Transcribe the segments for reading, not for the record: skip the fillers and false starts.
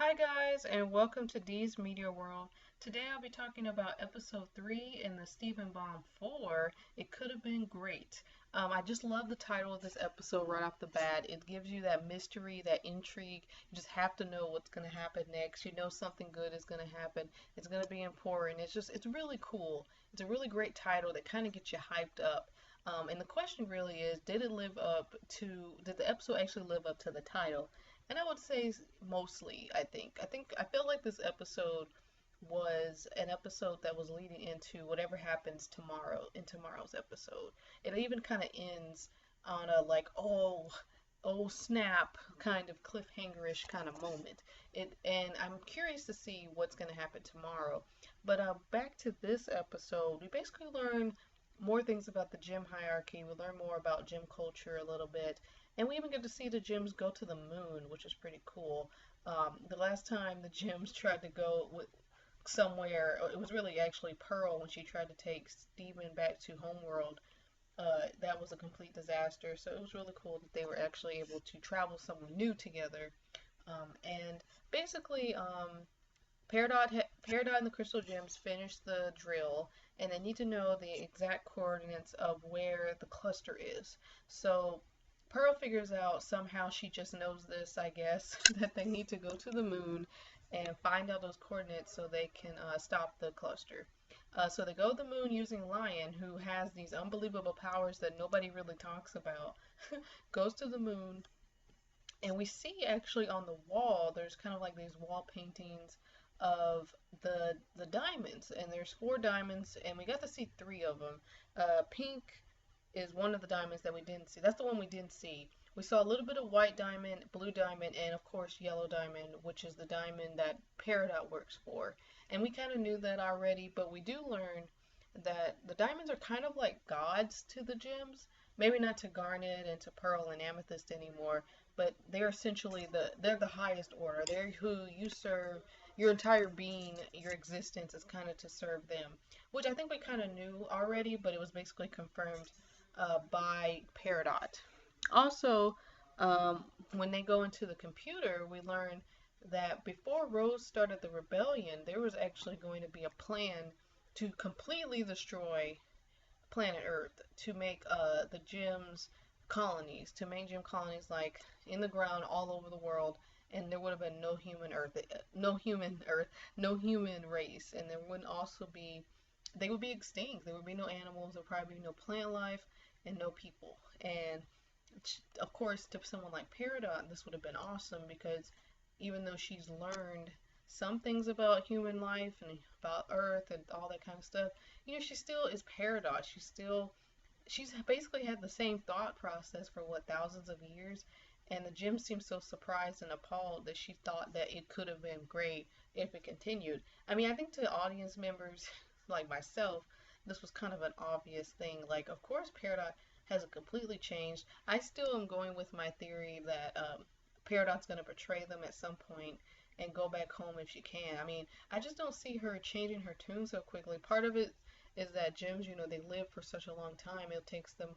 Hi guys, and welcome to Dee's Media World. Today I'll be talking about episode 3 in the Stephen Bond 4, It Could Have Been Great. I just love the title of this episode right off the bat. It gives you that mystery, that intrigue. You just have to know what's going to happen next. You know something good is going to happen. It's going to be important. It's really cool. It's a really great title that kind of gets you hyped up. And the question really is, did the episode actually live up to the title? And I would say mostly, I feel like this episode was an episode that was leading into whatever happens tomorrow in tomorrow's episode. It even kind of ends on a like, oh snap kind of cliffhangerish kind of moment. And I'm curious to see what's going to happen tomorrow. But back to this episode, we basically learn more things about the gym hierarchy. We learn more about gym culture a little bit, and we even get to see the gyms go to the moon, which is pretty cool. The last time the gyms tried to go somewhere, it was really actually Pearl when she tried to take Steven back to Homeworld. That was a complete disaster. So it was really cool that they were actually able to travel somewhere new together. And basically, Peridot and the Crystal Gems finish the drill, and they need to know the exact coordinates of where the cluster is. So Pearl figures out somehow, she just knows this, I guess, that they need to go to the moon and find out those coordinates so they can stop the cluster. So they go to the moon using Lion, who has these unbelievable powers that nobody really talks about. Goes to the moon, and we see actually on the wall, there's kind of like these wall paintings of the diamonds, and there's four diamonds, and we got to see three of them. Pink is one of the diamonds that we didn't see. That's the one we didn't see. We saw a little bit of white diamond, blue diamond, and of course yellow diamond, which is the diamond that Peridot works for. And we kind of knew that already, but we do learn that the diamonds are kind of like gods to the gems. Maybe not to Garnet and to Pearl and Amethyst anymore, but they're essentially they're the highest order. They're who you serve. Your entire being, your existence is kind of to serve them, which I think we kind of knew already, but it was basically confirmed by Peridot. Also, when they go into the computer, we learn that before Rose started the rebellion, there was actually going to be a plan to completely destroy planet Earth, to make the gems colonies, to make gem colonies like in the ground all over the world, and there would have been no human race, and there wouldn't also be, they would be extinct. There would be no animals, there would probably be no plant life, and no people. And of course, to someone like Peridot, this would have been awesome because even though she's learned some things about human life and about Earth and all that kind of stuff, she still is Peridot. She's basically had the same thought process for what, thousands of years. And the gym seems so surprised and appalled that she thought that it could have been great if it continued. I mean, I think to audience members like myself, this was kind of an obvious thing. Like, of course, Peridot hasn't completely changed. I still am going with my theory that Peridot's going to betray them at some point and go back home if she can. I mean, I just don't see her changing her tune so quickly. Part of it is that gems, they live for such a long time. It takes them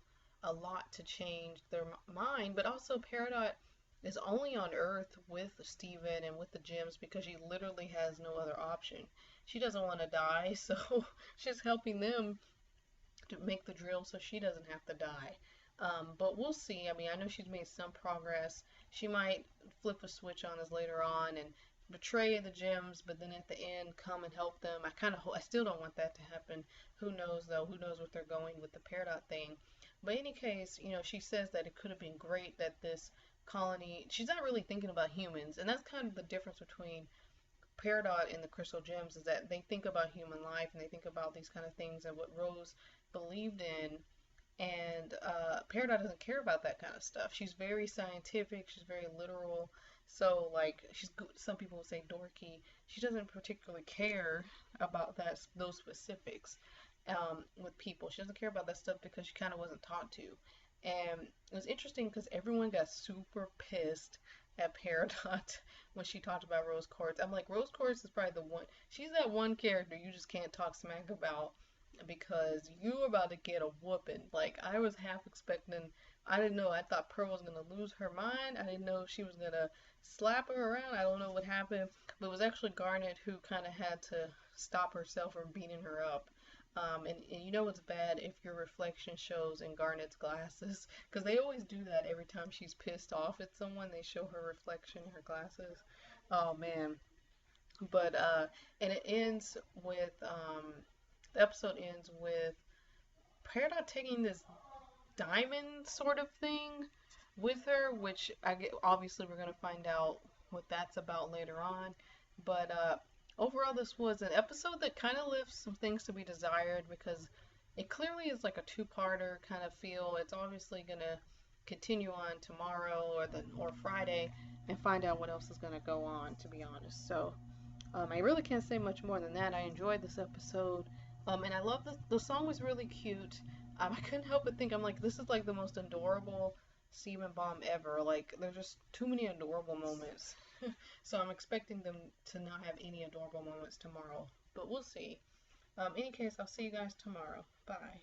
a lot to change their mind, but also Peridot is only on Earth with Steven and with the gems because she literally has no other option. She doesn't want to die, so she's helping them to make the drill so she doesn't have to die. But we'll see. I mean, I know she's made some progress. She might flip a switch on us later on and betray the gems, but then at the end come and help them. I still don't want that to happen. Who knows though? Who knows what they're going with the Peridot thing? But in any case, she says that it could have been great that this colony. She's not really thinking about humans, and that's kind of the difference between Peridot and the Crystal Gems, is that they think about human life and they think about these kind of things and what Rose believed in. And Peridot doesn't care about that kind of stuff. She's very scientific. She's very literal. So, like, some people would say dorky. She doesn't particularly care about those specifics with people. She doesn't care about that stuff because she kind of wasn't taught to. And it was interesting because everyone got super pissed at Peridot when she talked about Rose Quartz. I'm like, Rose Quartz is probably the one. She's that one character you just can't talk smack about because you were about to get a whooping. Like, I was half expecting I didn't know. I thought Pearl was gonna lose her mind. I didn't know if she was gonna slap her around. I don't know what happened, but it was actually Garnet who kind of had to stop herself from beating her up. And you know it's bad if your reflection shows in Garnet's glasses, because they always do that every time she's pissed off at someone. They show her reflection in her glasses. Oh man. But and it ends with the episode ends with Peridot taking this diamond sort of thing with her, which I get, obviously we're gonna find out what that's about later on. But overall, this was an episode that kind of left some things to be desired because it clearly is like a two-parter kind of feel. It's obviously gonna continue on tomorrow or Friday and find out what else is gonna go on. To be honest, so I really can't say much more than that. I enjoyed this episode. And I love the song was really cute. I couldn't help but think I'm like this is like the most adorable Steven Bomb ever. Like there's just too many adorable moments. So I'm expecting them to not have any adorable moments tomorrow. But we'll see. In any case, I'll see you guys tomorrow. Bye.